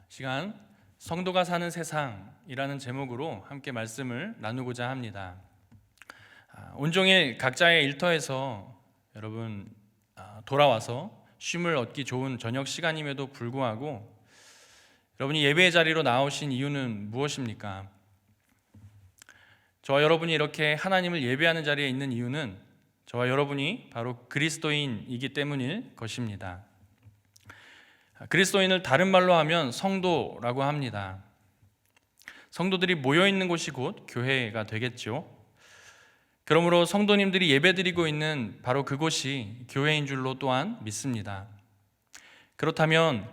시간 성도가 사는 세상이라는 제목으로 함께 말씀을 나누고자 합니다. 온종일 각자의 일터에서 여러분 돌아와서 쉼을 얻기 좋은 저녁 시간임에도 불구하고 여러분이 예배의 자리로 나오신 이유는 무엇입니까? 저와 여러분이 이렇게 하나님을 예배하는 자리에 있는 이유는 저와 여러분이 바로 그리스도인이기 때문일 것입니다. 그리스도인을 다른 말로 하면 성도라고 합니다. 성도들이 모여있는 곳이 곧 교회가 되겠죠. 그러므로 성도님들이 예배드리고 있는 바로 그곳이 교회인 줄로 또한 믿습니다. 그렇다면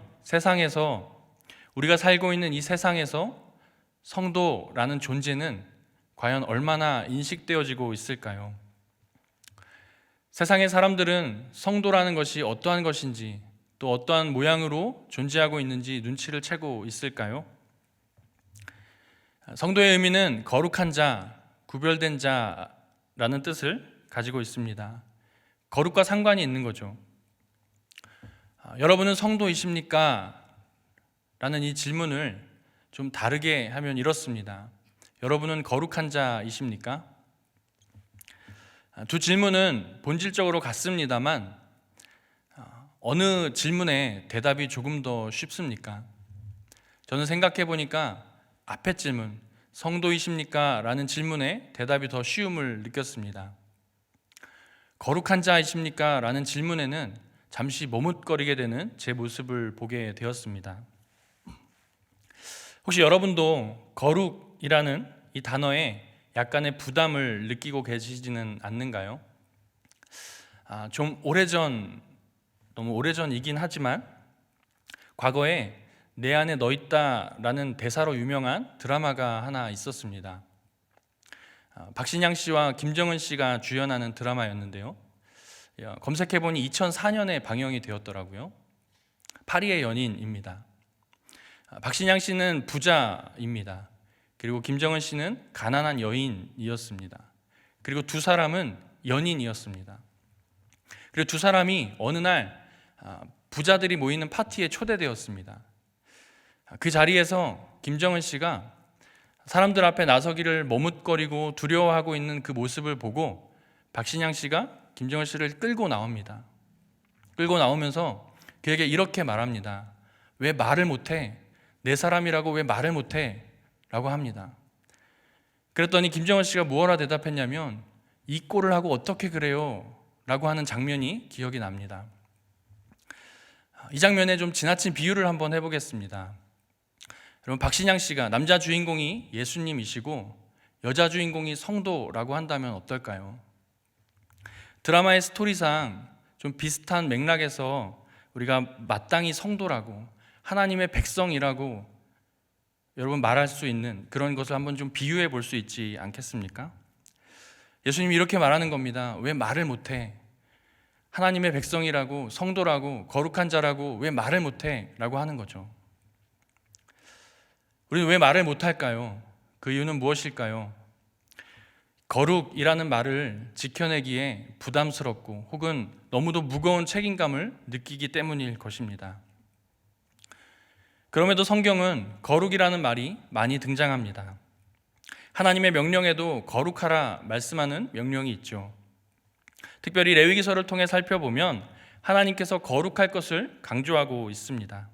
우리가 살고 있는 이 세상에서 성도라는 존재는 과연 얼마나 인식되어지고 있을까요? 세상의 사람들은 성도라는 것이 어떠한 것인지, 또 어떠한 모양으로 존재하고 있는지 눈치를 채고 있을까요? 성도의 의미는 거룩한 자, 구별된 자라는 뜻을 가지고 있습니다. 거룩과 상관이 있는 거죠. 여러분은 성도이십니까? 라는 이 질문을 좀 다르게 하면 이렇습니다. 여러분은 거룩한 자이십니까? 두 질문은 본질적으로 같습니다만 어느 질문에 대답이 조금 더 쉽습니까? 저는 생각해 보니까 앞에 질문, 성도이십니까? 라는 질문에 대답이 더 쉬움을 느꼈습니다. 거룩한 자이십니까? 라는 질문에는 잠시 머뭇거리게 되는 제 모습을 보게 되었습니다. 혹시 여러분도 거룩이라는 이 단어에 약간의 부담을 느끼고 계시지는 않는가요? 좀 너무 오래전이긴 하지만 과거에 내 안에 너 있다라는 대사로 유명한 드라마가 하나 있었습니다. 박신양 씨와 김정은 씨가 주연하는 드라마였는데요. 검색해보니 2004년에 방영이 되었더라고요. 파리의 연인입니다. 박신양 씨는 부자입니다. 그리고 김정은 씨는 가난한 여인이었습니다. 그리고 두 사람은 연인이었습니다. 그리고 두 사람이 어느 날 부자들이 모이는 파티에 초대되었습니다. 그 자리에서 김정은 씨가 사람들 앞에 나서기를 머뭇거리고 두려워하고 있는 그 모습을 보고 박신양 씨가 김정은 씨를 끌고 나옵니다. 끌고 나오면서 그에게 이렇게 말합니다. 왜 말을 못해? 내 사람이라고 왜 말을 못해? 라고 합니다. 그랬더니 김정은 씨가 무엇라 대답했냐면 이 꼴을 하고 어떻게 그래요? 라고 하는 장면이 기억이 납니다. 이 장면에 좀 지나친 비유를 한번 해보겠습니다. 여러분, 박신양 씨가 남자 주인공이 예수님이시고 여자 주인공이 성도라고 한다면 어떨까요? 드라마의 스토리상 좀 비슷한 맥락에서 우리가 마땅히 성도라고 하나님의 백성이라고 여러분 말할 수 있는 그런 것을 한번 좀 비유해 볼 수 있지 않겠습니까? 예수님이 이렇게 말하는 겁니다. 왜 말을 못해? 하나님의 백성이라고, 성도라고, 거룩한 자라고 왜 말을 못해? 라고 하는 거죠. 우리는 왜 말을 못할까요? 그 이유는 무엇일까요? 거룩이라는 말을 지켜내기에 부담스럽고 혹은 너무도 무거운 책임감을 느끼기 때문일 것입니다. 그럼에도 성경은 거룩이라는 말이 많이 등장합니다. 하나님의 명령에도 거룩하라 말씀하는 명령이 있죠. 특별히 레위기서를 통해 살펴보면 하나님께서 거룩할 것을 강조하고 있습니다.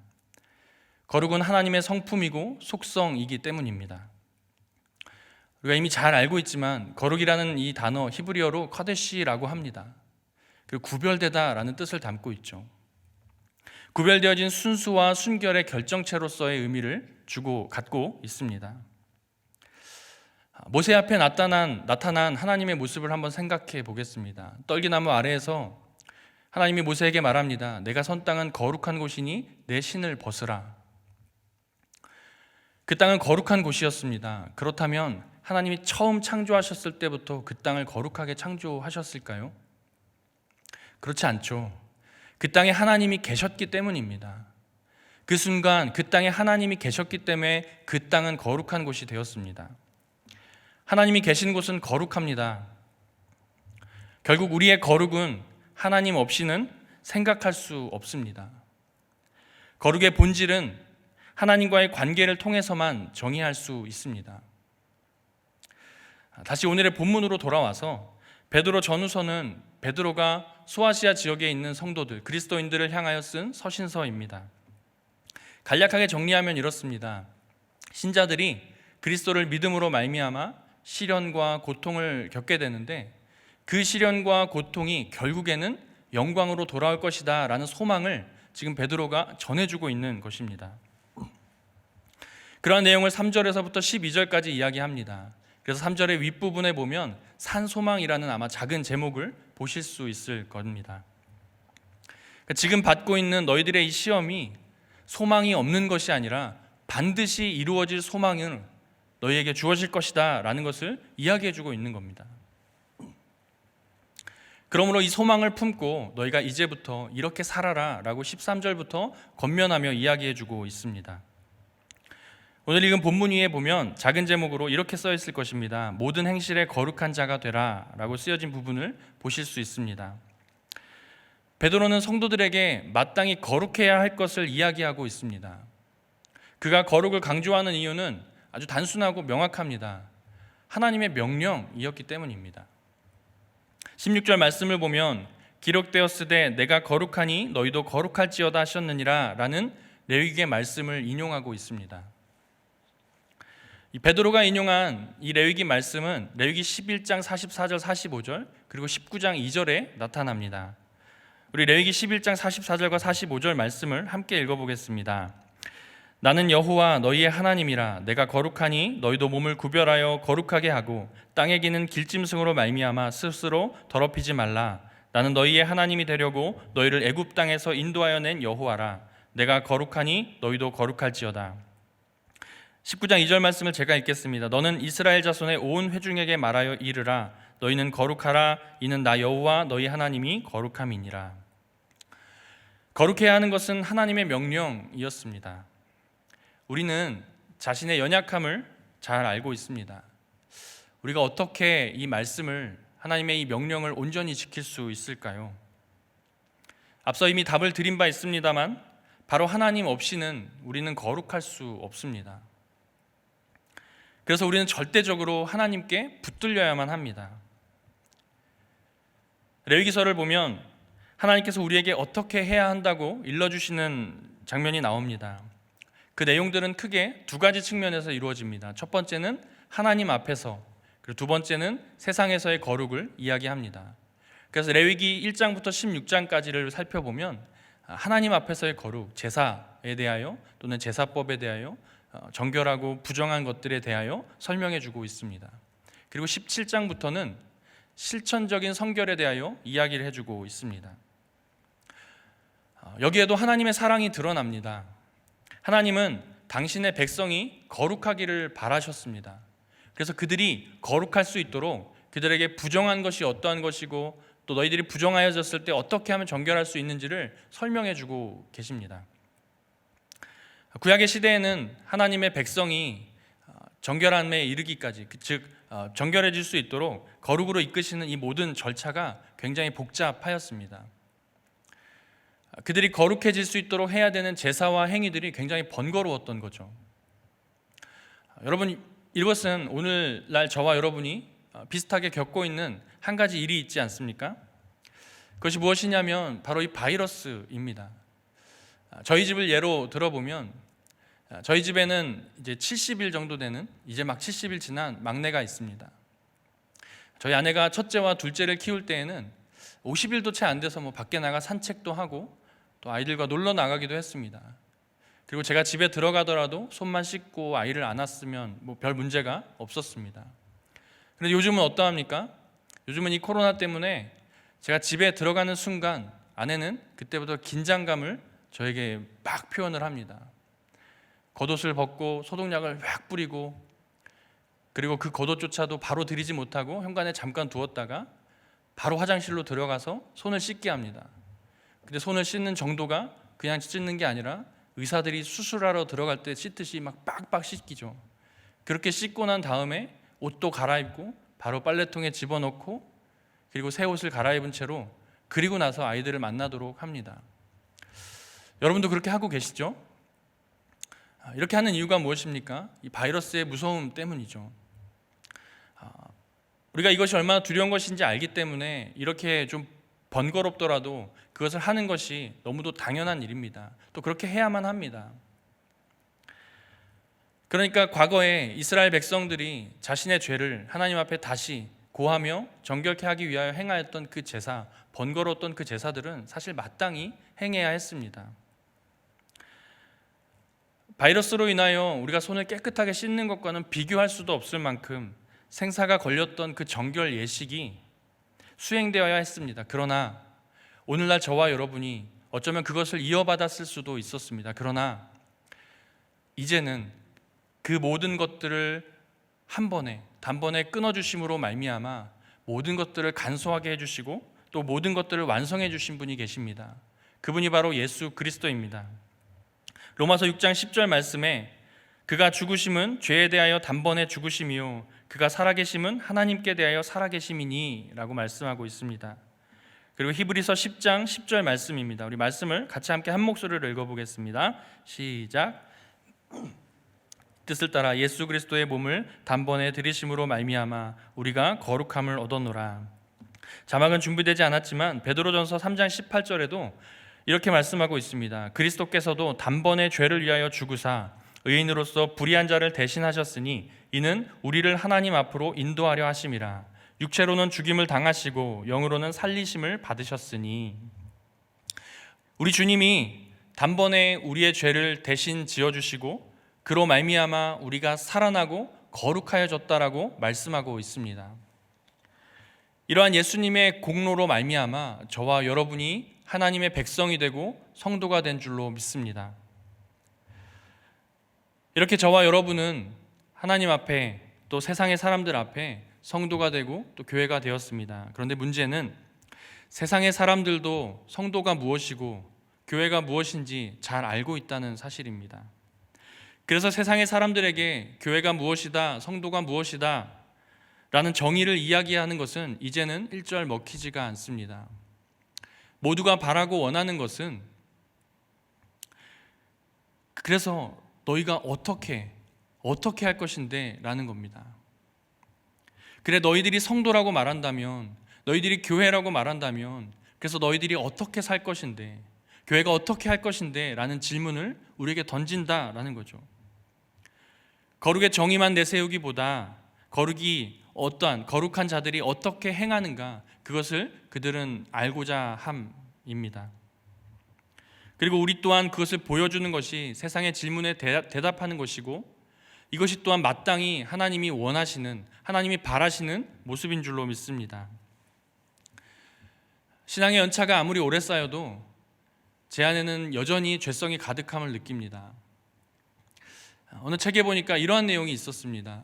거룩은 하나님의 성품이고 속성이기 때문입니다. 우리가 이미 잘 알고 있지만 거룩이라는 이 단어 히브리어로 카데시라고 합니다. 그리고 구별되다라는 뜻을 담고 있죠. 구별되어진 순수와 순결의 결정체로서의 의미를 갖고 있습니다. 모세 앞에 나타난 하나님의 모습을 한번 생각해 보겠습니다. 떨기나무 아래에서 하나님이 모세에게 말합니다. 내가 선 땅은 거룩한 곳이니 내 신을 벗으라. 그 땅은 거룩한 곳이었습니다. 그렇다면 하나님이 처음 창조하셨을 때부터 그 땅을 거룩하게 창조하셨을까요? 그렇지 않죠. 그 땅에 하나님이 계셨기 때문입니다. 그 순간 그 땅에 하나님이 계셨기 때문에 그 땅은 거룩한 곳이 되었습니다. 하나님이 계신 곳은 거룩합니다. 결국 우리의 거룩은 하나님 없이는 생각할 수 없습니다. 거룩의 본질은 하나님과의 관계를 통해서만 정의할 수 있습니다. 다시 오늘의 본문으로 돌아와서 베드로 전후서는 베드로가 소아시아 지역에 있는 성도들, 그리스도인들을 향하여 쓴 서신서입니다. 간략하게 정리하면 이렇습니다. 신자들이 그리스도를 믿음으로 말미암아 시련과 고통을 겪게 되는데 그 시련과 고통이 결국에는 영광으로 돌아올 것이다 라는 소망을 지금 베드로가 전해주고 있는 것입니다. 그러한 내용을 3절에서부터 12절까지 이야기합니다. 그래서 3절의 윗부분에 보면 산소망이라는 아마 작은 제목을 보실 수 있을 겁니다. 지금 받고 있는 너희들의 이 시험이 소망이 없는 것이 아니라 반드시 이루어질 소망을 너희에게 주어질 것이다 라는 것을 이야기해주고 있는 겁니다. 그러므로 이 소망을 품고 너희가 이제부터 이렇게 살아라 라고 13절부터 권면하며 이야기해주고 있습니다. 오늘 읽은 본문 위에 보면 작은 제목으로 이렇게 써 있을 것입니다. 모든 행실에 거룩한 자가 되라 라고 쓰여진 부분을 보실 수 있습니다. 베드로는 성도들에게 마땅히 거룩해야 할 것을 이야기하고 있습니다. 그가 거룩을 강조하는 이유는 아주 단순하고 명확합니다. 하나님의 명령이었기 때문입니다. 16절 말씀을 보면 기록되었으되 내가 거룩하니 너희도 거룩할지어다 하셨느니라 라는 레위기의 말씀을 인용하고 있습니다. 이 베드로가 인용한 이 레위기 말씀은 레위기 11장 44절 45절 그리고 19장 2절에 나타납니다. 우리 레위기 11장 44절과 45절 말씀을 함께 읽어보겠습니다. 나는 여호와 너희의 하나님이라. 내가 거룩하니 너희도 몸을 구별하여 거룩하게 하고 땅에 기는 길짐승으로 말미암아 스스로 더럽히지 말라. 나는 너희의 하나님이 되려고 너희를 애굽 땅에서 인도하여 낸 여호와라. 내가 거룩하니 너희도 거룩할지어다. 19장 2절 말씀을 제가 읽겠습니다. 너는 이스라엘 자손의 온 회중에게 말하여 이르라. 너희는 거룩하라. 이는 나 여호와 너희 하나님이 거룩함이니라. 거룩해야 하는 것은 하나님의 명령이었습니다. 우리는 자신의 연약함을 잘 알고 있습니다. 우리가 어떻게 이 말씀을, 하나님의 이 명령을 온전히 지킬 수 있을까요? 앞서 이미 답을 드린 바 있습니다만 바로 하나님 없이는 우리는 거룩할 수 없습니다. 그래서 우리는 절대적으로 하나님께 붙들려야만 합니다. 레위기서를 보면 하나님께서 우리에게 어떻게 해야 한다고 일러주시는 장면이 나옵니다. 그 내용들은 크게 두 가지 측면에서 이루어집니다. 첫 번째는 하나님 앞에서, 그리고 두 번째는 세상에서의 거룩을 이야기합니다. 그래서 레위기 1장부터 16장까지를 살펴보면 하나님 앞에서의 거룩, 제사에 대하여 또는 제사법에 대하여 정결하고 부정한 것들에 대하여 설명해 주고 있습니다. 그리고 17장부터는 실천적인 성결에 대하여 이야기를 해주고 있습니다. 여기에도 하나님의 사랑이 드러납니다. 하나님은 당신의 백성이 거룩하기를 바라셨습니다. 그래서 그들이 거룩할 수 있도록 그들에게 부정한 것이 어떠한 것이고 또 너희들이 부정하여졌을 때 어떻게 하면 정결할 수 있는지를 설명해 주고 계십니다. 구약의 시대에는 하나님의 백성이 정결함에 이르기까지, 즉 정결해질 수 있도록 거룩으로 이끄시는 이 모든 절차가 굉장히 복잡하였습니다. 그들이 거룩해질 수 있도록 해야 되는 제사와 행위들이 굉장히 번거로웠던 거죠. 여러분, 이것은 오늘날 저와 여러분이 비슷하게 겪고 있는 한 가지 일이 있지 않습니까? 그것이 무엇이냐면 바로 이 바이러스입니다. 저희 집을 예로 들어보면 저희 집에는 이제 70일 정도 되는, 이제 막 70일 지난 막내가 있습니다. 저희 아내가 첫째와 둘째를 키울 때에는 50일도 채 안 돼서 밖에 나가 산책도 하고 또 아이들과 놀러 나가기도 했습니다. 그리고 제가 집에 들어가더라도 손만 씻고 아이를 안았으면 별 문제가 없었습니다. 그런데 요즘은 어떠합니까? 요즘은 이 코로나 때문에 제가 집에 들어가는 순간 아내는 그때부터 긴장감을 저에게 막 표현을 합니다. 겉옷을 벗고 소독약을 막 뿌리고, 그리고 그 겉옷조차도 바로 들이지 못하고 현관에 잠깐 두었다가 바로 화장실로 들어가서 손을 씻게 합니다. 근데 손을 씻는 정도가 그냥 씻는 게 아니라 의사들이 수술하러 들어갈 때 씻듯이 막 빡빡 씻기죠. 그렇게 씻고 난 다음에 옷도 갈아입고 바로 빨래통에 집어넣고 그리고 새 옷을 갈아입은 채로 그리고 나서 아이들을 만나도록 합니다. 여러분도 그렇게 하고 계시죠? 이렇게 하는 이유가 무엇입니까? 이 바이러스의 무서움 때문이죠. 우리가 이것이 얼마나 두려운 것인지 알기 때문에 이렇게 좀 번거롭더라도 그것을 하는 것이 너무도 당연한 일입니다. 또 그렇게 해야만 합니다. 그러니까 과거에 이스라엘 백성들이 자신의 죄를 하나님 앞에 다시 고하며 정결케 하기 위하여 행하였던 그 제사, 번거로웠던 그 제사들은 사실 마땅히 행해야 했습니다. 바이러스로 인하여 우리가 손을 깨끗하게 씻는 것과는 비교할 수도 없을 만큼 생사가 걸렸던 그 정결 예식이 수행되어야 했습니다. 그러나 오늘날 저와 여러분이 어쩌면 그것을 이어받았을 수도 있었습니다. 그러나 이제는 그 모든 것들을 한 번에 단번에 끊어주심으로 말미암아 모든 것들을 간소하게 해주시고 또 모든 것들을 완성해 주신 분이 계십니다. 그분이 바로 예수 그리스도입니다. 로마서 6장 10절 말씀에 그가 죽으심은 죄에 대하여 단번에 죽으심이요 그가 살아계심은 하나님께 대하여 살아계심이니 라고 말씀하고 있습니다. 그리고 히브리서 10장 10절 말씀입니다. 우리 말씀을 같이 함께 한 목소리로 읽어보겠습니다. 시작. 뜻을 따라 예수 그리스도의 몸을 단번에 들이심으로 말미암아 우리가 거룩함을 얻었노라. 자막은 준비되지 않았지만 베드로전서 3장 18절에도 이렇게 말씀하고 있습니다. 그리스도께서도 단번에 죄를 위하여 죽으사 의인으로서 불의한 자를 대신하셨으니 이는 우리를 하나님 앞으로 인도하려 하심이라. 육체로는 죽임을 당하시고 영으로는 살리심을 받으셨으니. 우리 주님이 단번에 우리의 죄를 대신 지어주시고 그로 말미암아 우리가 살아나고 거룩하여졌다라고 말씀하고 있습니다. 이러한 예수님의 공로로 말미암아 저와 여러분이 하나님의 백성이 되고 성도가 된 줄로 믿습니다. 이렇게 저와 여러분은 하나님 앞에 또 세상의 사람들 앞에 성도가 되고 또 교회가 되었습니다. 그런데 문제는 세상의 사람들도 성도가 무엇이고 교회가 무엇인지 잘 알고 있다는 사실입니다. 그래서 세상의 사람들에게 교회가 무엇이다, 성도가 무엇이다 라는 정의를 이야기하는 것은 이제는 일절 먹히지가 않습니다. 모두가 바라고 원하는 것은 그래서 너희가 어떻게 할 것인데 라는 겁니다. 그래 너희들이 성도라고 말한다면, 너희들이 교회라고 말한다면 그래서 너희들이 어떻게 살 것인데, 교회가 어떻게 할 것인데 라는 질문을 우리에게 던진다라는 거죠. 거룩의 정의만 내세우기보다 거룩한 자들이 어떻게 행하는가, 그것을 그들은 알고자 함입니다. 그리고 우리 또한 그것을 보여주는 것이 세상의 질문에 대답하는 것이고, 이것이 또한 마땅히 하나님이 원하시는, 하나님이 바라시는 모습인 줄로 믿습니다. 신앙의 연차가 아무리 오래 쌓여도 제 안에는 여전히 죄성이 가득함을 느낍니다. 어느 책에 보니까 이러한 내용이 있었습니다.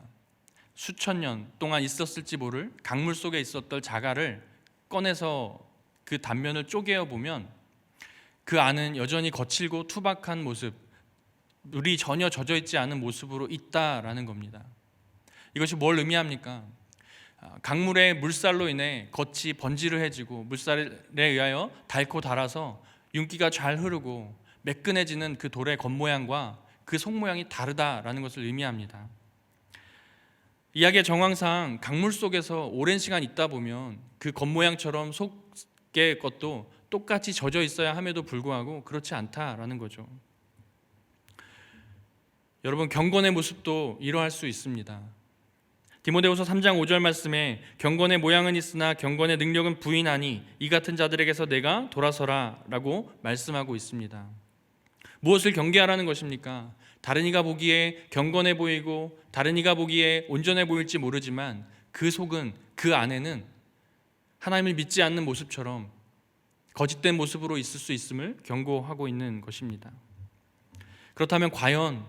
수천 년 동안 있었을지 모를 강물 속에 있었던 자갈을 꺼내서 그 단면을 쪼개어 보면 그 안은 여전히 거칠고 투박한 모습, 물이 전혀 젖어 있지 않은 모습으로 있다라는 겁니다. 이것이 뭘 의미합니까? 강물의 물살로 인해 겉이 번지르해지고 물살에 의하여 닳고 닳아서 윤기가 잘 흐르고 매끈해지는 그 돌의 겉모양과 그 속모양이 다르다라는 것을 의미합니다. 이야기의 정황상 강물 속에서 오랜 시간 있다 보면 그 겉모양처럼 속의 것도 똑같이 젖어 있어야 함에도 불구하고 그렇지 않다라는 거죠. 여러분, 경건의 모습도 이러할 수 있습니다. 디모데후서 3장 5절 말씀에 경건의 모양은 있으나 경건의 능력은 부인하니 이 같은 자들에게서 내가 돌아서라 라고 말씀하고 있습니다. 무엇을 경계하라는 것입니까? 다른 이가 보기에 경건해 보이고 다른 이가 보기에 온전해 보일지 모르지만 그 속은, 그 안에는 하나님을 믿지 않는 모습처럼 거짓된 모습으로 있을 수 있음을 경고하고 있는 것입니다. 그렇다면 과연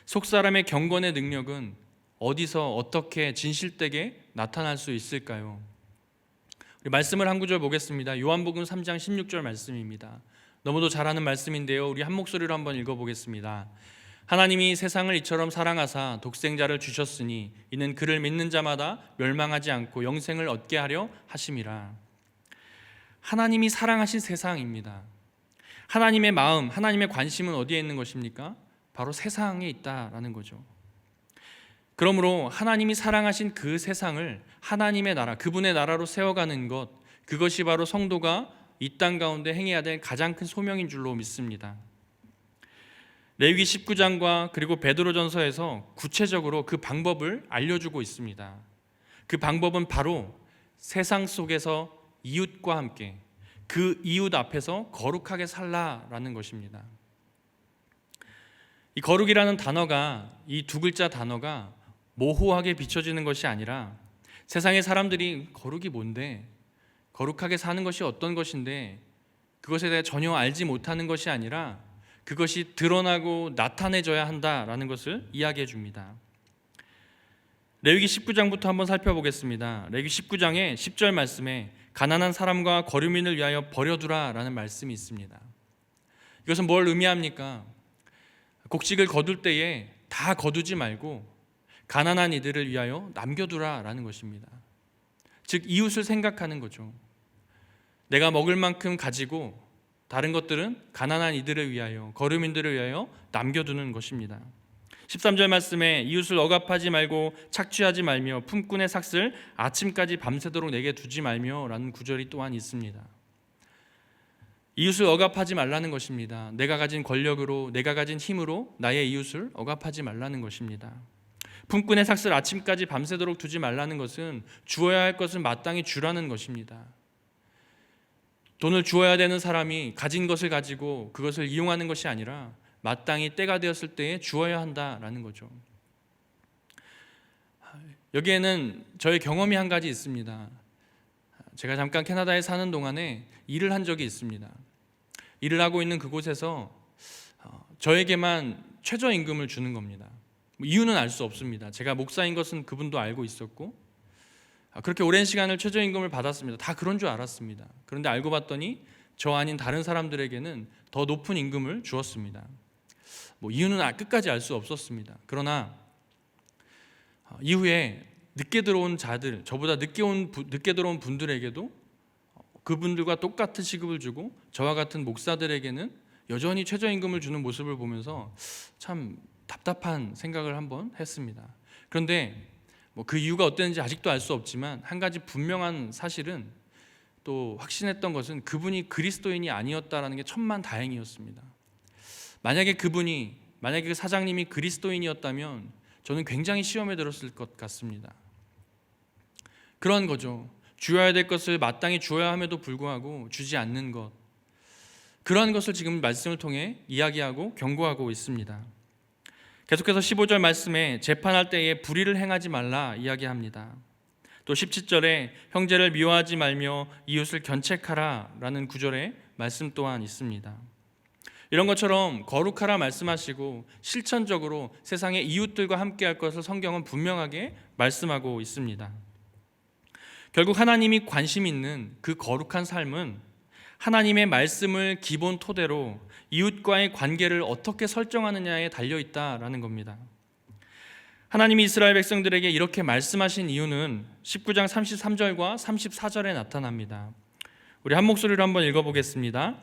속사람의 경건의 능력은 어디서 어떻게 진실되게 나타날 수 있을까요? 우리 말씀을 한 구절 보겠습니다. 요한복음 3장 16절 말씀입니다. 너무도 잘 아는 말씀인데요, 우리 한 목소리로 한번 읽어보겠습니다. 하나님이 세상을 이처럼 사랑하사 독생자를 주셨으니 이는 그를 믿는 자마다 멸망하지 않고 영생을 얻게 하려 하심이라. 하나님이 사랑하신 세상입니다. 하나님의 마음, 하나님의 관심은 어디에 있는 것입니까? 바로 세상에 있다라는 거죠. 그러므로 하나님이 사랑하신 그 세상을 하나님의 나라, 그분의 나라로 세워가는 것, 그것이 바로 성도가 이 땅 가운데 행해야 될 가장 큰 소명인 줄로 믿습니다. 레위기 19장과 그리고 베드로전서에서 구체적으로 그 방법을 알려주고 있습니다. 그 방법은 바로 세상 속에서 이웃과 함께 그 이웃 앞에서 거룩하게 살라라는 것입니다. 이 거룩이라는 단어가, 이 두 글자 단어가 모호하게 비춰지는 것이 아니라 세상의 사람들이 거룩이 뭔데, 거룩하게 사는 것이 어떤 것인데 그것에 대해 전혀 알지 못하는 것이 아니라 그것이 드러나고 나타내져야 한다라는 것을 이야기해 줍니다. 레위기 19장부터 한번 살펴보겠습니다. 레위기 19장의 10절 말씀에 가난한 사람과 거류민을 위하여 버려두라 라는 말씀이 있습니다. 이것은 뭘 의미합니까? 곡식을 거둘 때에 다 거두지 말고 가난한 이들을 위하여 남겨두라 라는 것입니다. 즉 이웃을 생각하는 거죠. 내가 먹을 만큼 가지고 다른 것들은 가난한 이들을 위하여, 거류민들을 위하여 남겨두는 것입니다. 13절 말씀에 이웃을 억압하지 말고 착취하지 말며 품꾼의 삭슬 아침까지 밤새도록 내게 두지 말며 라는 구절이 또한 있습니다. 이웃을 억압하지 말라는 것입니다. 내가 가진 권력으로, 내가 가진 힘으로 나의 이웃을 억압하지 말라는 것입니다. 품꾼의 삭슬 아침까지 밤새도록 두지 말라는 것은 주어야 할 것을 마땅히 주라는 것입니다. 돈을 주어야 되는 사람이 가진 것을 가지고 그것을 이용하는 것이 아니라 마땅히 때가 되었을 때에 주어야 한다라는 거죠. 여기에는 저의 경험이 한 가지 있습니다. 제가 잠깐 캐나다에 사는 동안에 일을 한 적이 있습니다. 일을 하고 있는 그곳에서 저에게만 최저임금을 주는 겁니다. 이유는 알 수 없습니다. 제가 목사인 것은 그분도 알고 있었고 그렇게 오랜 시간을 최저임금을 받았습니다. 다 그런 줄 알았습니다. 그런데 알고 봤더니 저 아닌 다른 사람들에게는 더 높은 임금을 주었습니다. 이유는 끝까지 알 수 없었습니다. 그러나 이후에 늦게 들어온 자들, 저보다 늦게 들어온 분들에게도 그분들과 똑같은 시급을 주고 저와 같은 목사들에게는 여전히 최저임금을 주는 모습을 보면서 참 답답한 생각을 한번 했습니다. 그런데 그 이유가 어땠는지 아직도 알 수 없지만 한 가지 분명한 사실은, 또 확신했던 것은 그분이 그리스도인이 아니었다라는 게 천만다행이었습니다. 만약에 그 사장님이 그리스도인이었다면 저는 굉장히 시험에 들었을 것 같습니다. 그런 거죠. 주어야 될 것을 마땅히 주어야 함에도 불구하고 주지 않는 것, 그러한 것을 지금 말씀을 통해 이야기하고 경고하고 있습니다. 계속해서 15절 말씀에 재판할 때에 불의를 행하지 말라 이야기합니다. 또 17절에 형제를 미워하지 말며 이웃을 견책하라 라는 구절의 말씀 또한 있습니다. 이런 것처럼 거룩하라 말씀하시고 실천적으로 세상의 이웃들과 함께할 것을 성경은 분명하게 말씀하고 있습니다. 결국 하나님이 관심 있는 그 거룩한 삶은 하나님의 말씀을 기본 토대로 이웃과의 관계를 어떻게 설정하느냐에 달려있다라는 겁니다. 하나님이 이스라엘 백성들에게 이렇게 말씀하신 이유는 19장 33절과 34절에 나타납니다. 우리 한 목소리로 한번 읽어보겠습니다.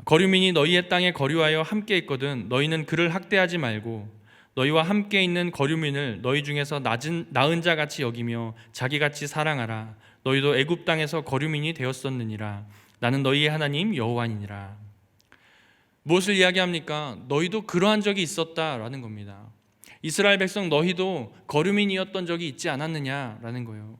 거류민이 너희의 땅에 거류하여 함께 있거든 너희는 그를 학대하지 말고 너희와 함께 있는 거류민을 너희 중에서 나은 자같이 여기며 자기같이 사랑하라. 너희도 애굽 땅에서 거류민이 되었었느니라. 나는 너희의 하나님 여호와니라. 무엇을 이야기합니까? 너희도 그러한 적이 있었다라는 겁니다. 이스라엘 백성 너희도 거류민이었던 적이 있지 않았느냐라는 거예요.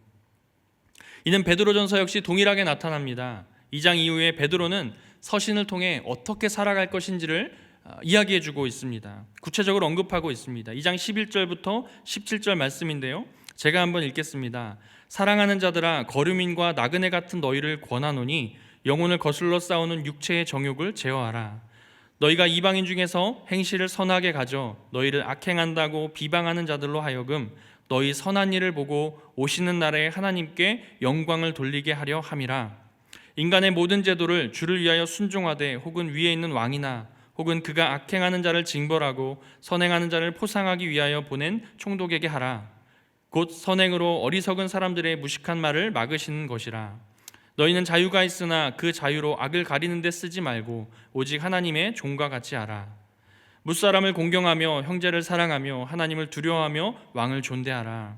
이는 베드로전서 역시 동일하게 나타납니다. 2장 이후에 베드로는 서신을 통해 어떻게 살아갈 것인지를 이야기해주고 있습니다. 구체적으로 언급하고 있습니다. 2장 11절부터 17절 말씀인데요, 제가 한번 읽겠습니다. 사랑하는 자들아, 거류민과 나그네 같은 너희를 권하노니 영혼을 거슬러 싸우는 육체의 정욕을 제어하라. 너희가 이방인 중에서 행실을 선하게 가져 너희를 악행한다고 비방하는 자들로 하여금 너희 선한 일을 보고 오시는 날에 하나님께 영광을 돌리게 하려 함이라. 인간의 모든 제도를 주를 위하여 순종하되 혹은 위에 있는 왕이나 혹은 그가 악행하는 자를 징벌하고 선행하는 자를 포상하기 위하여 보낸 총독에게 하라. 곧 선행으로 어리석은 사람들의 무식한 말을 막으시는 것이라. 너희는 자유가 있으나 그 자유로 악을 가리는 데 쓰지 말고 오직 하나님의 종과 같이 하라. 무사람을 공경하며 형제를 사랑하며 하나님을 두려워하며 왕을 존대하라.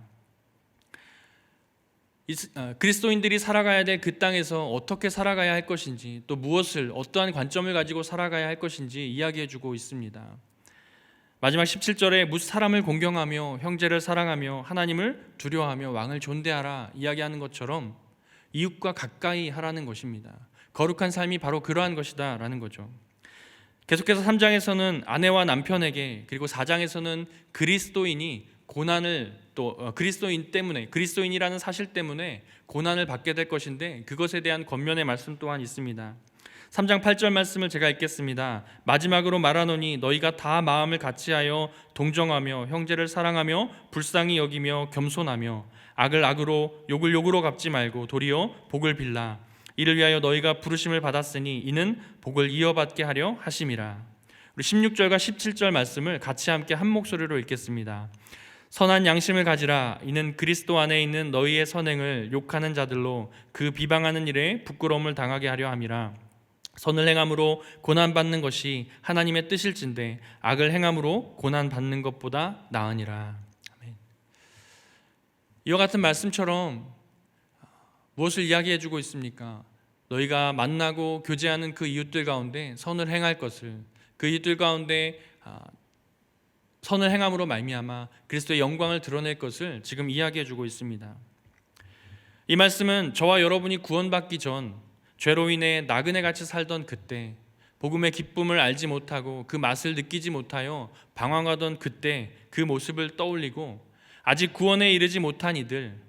그리스도인들이 살아가야 될 그 땅에서 어떻게 살아가야 할 것인지, 또 무엇을, 어떠한 관점을 가지고 살아가야 할 것인지 이야기해주고 있습니다. 마지막 17절에 무사람을 공경하며 형제를 사랑하며 하나님을 두려워하며 왕을 존대하라 이야기하는 것처럼 이웃과 가까이 하라는 것입니다. 거룩한 삶이 바로 그러한 것이다 라는 거죠. 계속해서 3장에서는 아내와 남편에게, 그리고 4장에서는 그리스도인이 고난을, 또 그리스도인 때문에, 그리스도인이라는 사실 때문에 고난을 받게 될 것인데, 그것에 대한 권면의 말씀 또한 있습니다. 3장 8절 말씀을 제가 읽겠습니다. 마지막으로 말하노니 너희가 다 마음을 같이하여 동정하며 형제를 사랑하며 불쌍히 여기며 겸손하며 악을 악으로 욕을 욕으로 갚지 말고 도리어 복을 빌라. 이를 위하여 너희가 부르심을 받았으니 이는 복을 이어받게 하려 하심이라. 우리 16절과 17절 말씀을 같이 함께 한 목소리로 읽겠습니다. 선한 양심을 가지라. 이는 그리스도 안에 있는 너희의 선행을 욕하는 자들로 그 비방하는 일에 부끄러움을 당하게 하려 함이라. 선을 행함으로 고난받는 것이 하나님의 뜻일진데 악을 행함으로 고난받는 것보다 나으니라. 아멘. 이와 같은 말씀처럼 무엇을 이야기해주고 있습니까? 너희가 만나고 교제하는 그 이웃들 가운데 선을 행할 것을, 그 이웃들 가운데 선을 행함으로 말미암아 그리스도의 영광을 드러낼 것을 지금 이야기해주고 있습니다. 이 말씀은 저와 여러분이 구원받기 전 죄로 인해 나그네같이 살던 그때, 복음의 기쁨을 알지 못하고 그 맛을 느끼지 못하여 방황하던 그때 그 모습을 떠올리고, 아직 구원에 이르지 못한 이들,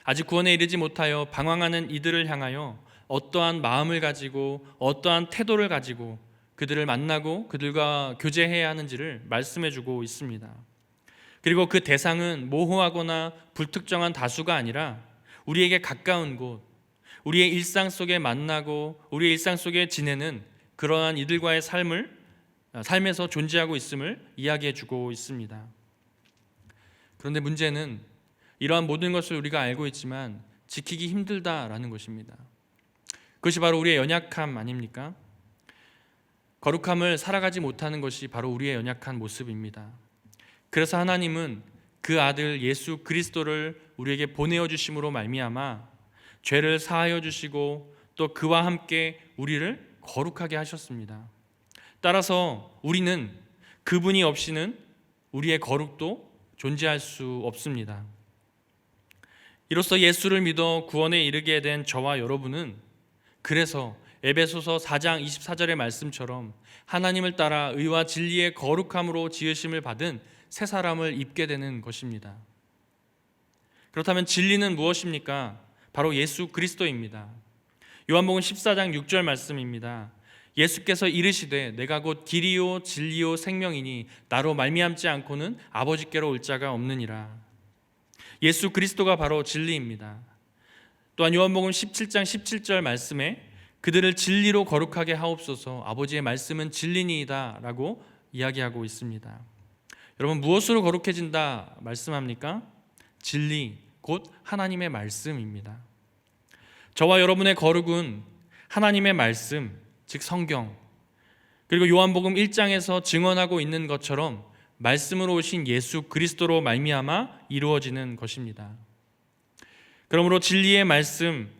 아직 구원에 이르지 못하여 방황하는 이들을 향하여 어떠한 마음을 가지고 어떠한 태도를 가지고 그들을 만나고 그들과 교제해야 하는지를 말씀해주고 있습니다. 그리고 그 대상은 모호하거나 불특정한 다수가 아니라 우리에게 가까운 곳, 우리의 일상 속에 만나고 우리의 일상 속에 지내는 그러한 이들과의 삶에서 존재하고 있음을 이야기해주고 있습니다. 그런데 문제는 이러한 모든 것을 우리가 알고 있지만 지키기 힘들다라는 것입니다. 그것이 바로 우리의 연약함 아닙니까? 거룩함을 살아가지 못하는 것이 바로 우리의 연약한 모습입니다. 그래서 하나님은 그 아들 예수 그리스도를 우리에게 보내어 주심으로 말미암아 죄를 사하여 주시고 또 그와 함께 우리를 거룩하게 하셨습니다. 따라서 우리는 그분이 없이는 우리의 거룩도 존재할 수 없습니다. 이로써 예수를 믿어 구원에 이르게 된 저와 여러분은 그래서 에베소서 4장 24절의 말씀처럼 하나님을 따라 의와 진리의 거룩함으로 지으심을 받은 새 사람을 입게 되는 것입니다. 그렇다면 진리는 무엇입니까? 바로 예수 그리스도입니다. 요한복음 14장 6절 말씀입니다. 예수께서 이르시되 내가 곧 길이요 진리요 생명이니 나로 말미암지 않고는 아버지께로 올 자가 없느니라. 예수 그리스도가 바로 진리입니다. 또한 요한복음 17장 17절 말씀에 그들을 진리로 거룩하게 하옵소서, 아버지의 말씀은 진리니이다 라고 이야기하고 있습니다. 여러분, 무엇으로 거룩해진다 말씀합니까? 진리, 곧 하나님의 말씀입니다. 저와 여러분의 거룩은 하나님의 말씀, 즉 성경, 그리고 요한복음 1장에서 증언하고 있는 것처럼 말씀으로 오신 예수 그리스도로 말미암아 이루어지는 것입니다. 그러므로 진리의 말씀,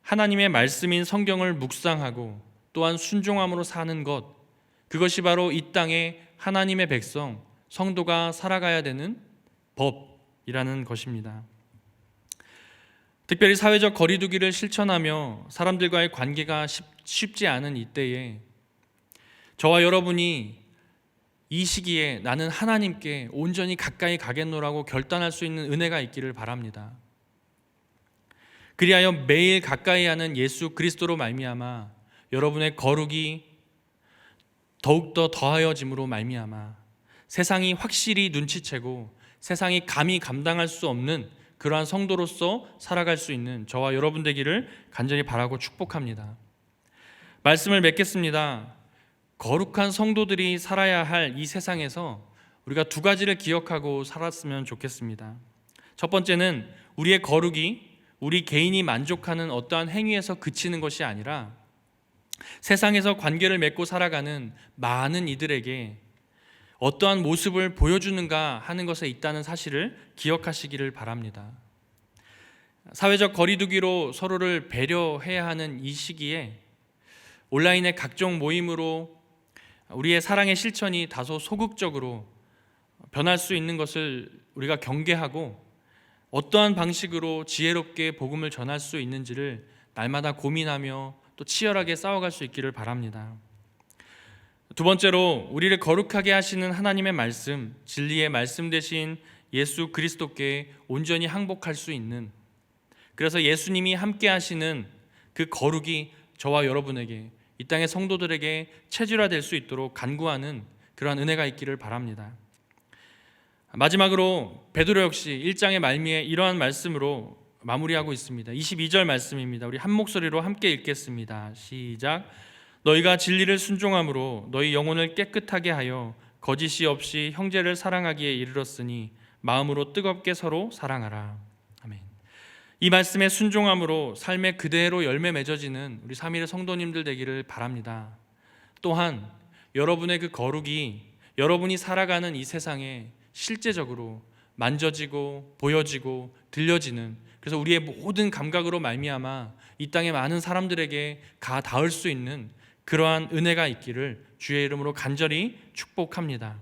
하나님의 말씀인 성경을 묵상하고 또한 순종함으로 사는 것, 그것이 바로 이 땅에 하나님의 백성, 성도가 살아가야 되는 법이라는 것입니다. 특별히 사회적 거리두기를 실천하며 사람들과의 관계가 쉽지 않은 이때에 저와 여러분이 이 시기에 나는 하나님께 온전히 가까이 가겠노라고 결단할 수 있는 은혜가 있기를 바랍니다. 그리하여 매일 가까이 하는 예수 그리스도로 말미암아 여러분의 거룩이 더욱더 더하여짐으로 말미암아 세상이 확실히 눈치채고 세상이 감히 감당할 수 없는 그러한 성도로서 살아갈 수 있는 저와 여러분 되기를 간절히 바라고 축복합니다. 말씀을 맺겠습니다. 거룩한 성도들이 살아야 할 이 세상에서 우리가 두 가지를 기억하고 살았으면 좋겠습니다. 첫 번째는 우리의 거룩이 우리 개인이 만족하는 어떠한 행위에서 그치는 것이 아니라 세상에서 관계를 맺고 살아가는 많은 이들에게 어떠한 모습을 보여주는가 하는 것에 있다는 사실을 기억하시기를 바랍니다. 사회적 거리두기로 서로를 배려해야 하는 이 시기에 온라인의 각종 모임으로 우리의 사랑의 실천이 다소 소극적으로 변할 수 있는 것을 우리가 경계하고 어떠한 방식으로 지혜롭게 복음을 전할 수 있는지를 날마다 고민하며 또 치열하게 싸워갈 수 있기를 바랍니다. 두 번째로, 우리를 거룩하게 하시는 하나님의 말씀, 진리의 말씀 되신 예수 그리스도께 온전히 항복할 수 있는, 그래서 예수님이 함께 하시는 그 거룩이 저와 여러분에게, 이 땅의 성도들에게 체질화될 수 있도록 간구하는 그러한 은혜가 있기를 바랍니다. 마지막으로 베드로 역시 1장의 말미에 이러한 말씀으로 마무리하고 있습니다. 22절 말씀입니다. 우리 한 목소리로 함께 읽겠습니다. 시작. 너희가 진리를 순종함으로 너희 영혼을 깨끗하게 하여 거짓이 없이 형제를 사랑하기에 이르렀으니 마음으로 뜨겁게 서로 사랑하라. 아멘. 이 말씀에 순종함으로 삶에 그대로 열매 맺어지는 우리 3일의 성도님들 되기를 바랍니다. 또한 여러분의 그 거룩이 여러분이 살아가는 이 세상에 실제적으로 만져지고 보여지고 들려지는, 그래서 우리의 모든 감각으로 말미암아 이 땅의 많은 사람들에게 가 닿을 수 있는 그러한 은혜가 있기를 주의 이름으로 간절히 축복합니다.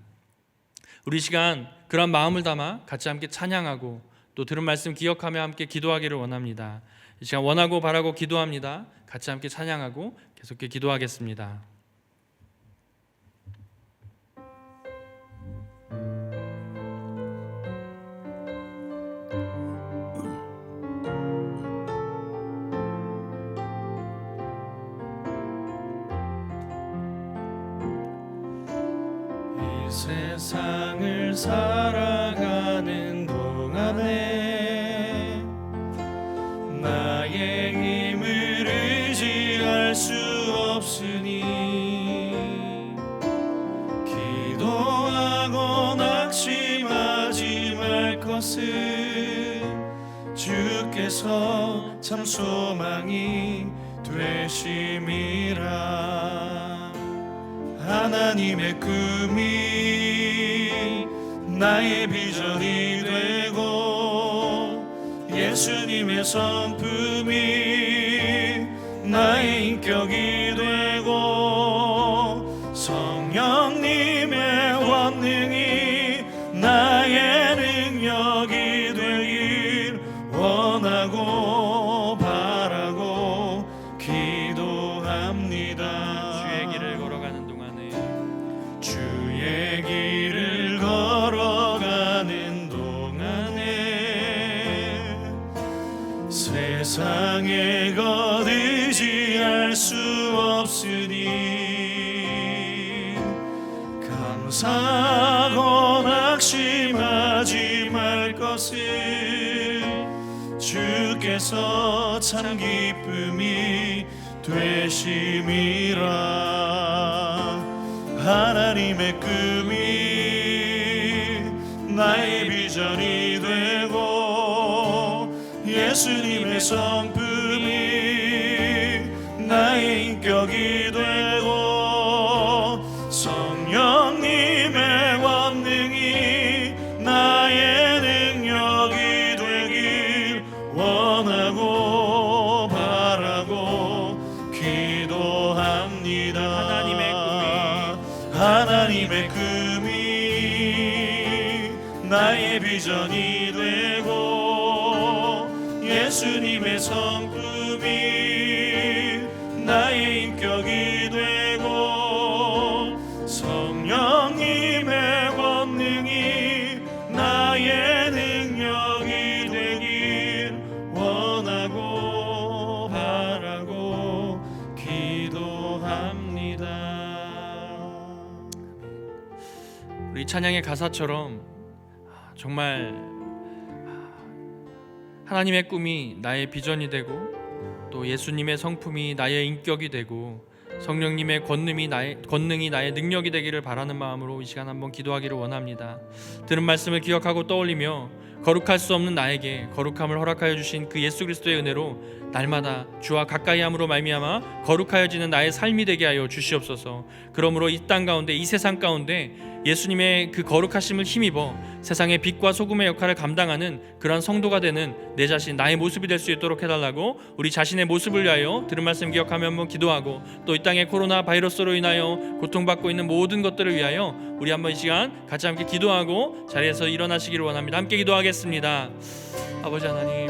우리 시간 그런 마음을 담아 같이 함께 찬양하고 또 들은 말씀 기억하며 함께 기도하기를 원합니다. 이 시간 원하고 바라고 기도합니다. 같이 함께 찬양하고 계속해 기도하겠습니다. 세상을 살아가는 동안에 나의 힘을 의지할 수 없으니 기도하고 낙심하지 말 것을 주께서 참 소망이 되심이라. 하나님의 꿈이 나의 비전이 되고 예수님의 성품이 나의 인격이 되고 성령님의 권능이 나의 능력이 되길 원하고 바라고 기도합니다. 주의 길을 걸어가는 동안에 세상에 것 의지할 수 없으니 감사하고 낙심하지 말 것을 주께서 참 기쁨이 되심이라. 하나님의 꿈이 나의 비전이 되고 예수님의 성품이 나의 인격이 되고 성령님의 권능이 나의 능력이 되길 원하고 바라고 기도합니다. 하나님의 꿈이 나의 비전이 되고 예수님의 성품이 나의 인격이 되고 성령님의 권능이 나의 능력이 되길 원하고 바라고 기도합니다. 우리 찬양의 가사처럼 정말 하나님의 꿈이 나의 비전이 되고 또 예수님의 성품이 나의 인격이 되고 성령님의 권능이 나의 능력이 되기를 바라는 마음으로 이 시간 한번 기도하기를 원합니다. 들은 말씀을 기억하고 떠올리며 거룩할 수 없는 나에게 거룩함을 허락하여 주신 그 예수 그리스도의 은혜로 날마다 주와 가까이함으로 말미암아 거룩하여지는 나의 삶이 되게 하여 주시옵소서. 그러므로 이 땅 가운데, 이 세상 가운데 예수님의 그 거룩하심을 힘입어 세상의 빛과 소금의 역할을 감당하는 그러한 성도가 되는 내 자신, 나의 모습이 될 수 있도록 해달라고, 우리 자신의 모습을 위하여 들은 말씀 기억하며 한번 기도하고, 또 이 땅의 코로나 바이러스로 인하여 고통받고 있는 모든 것들을 위하여 우리 한번 이 시간 같이 함께 기도하고 자리에서 일어나시기를 원합니다. 함께 기도하겠습니다. 아버지 하나님,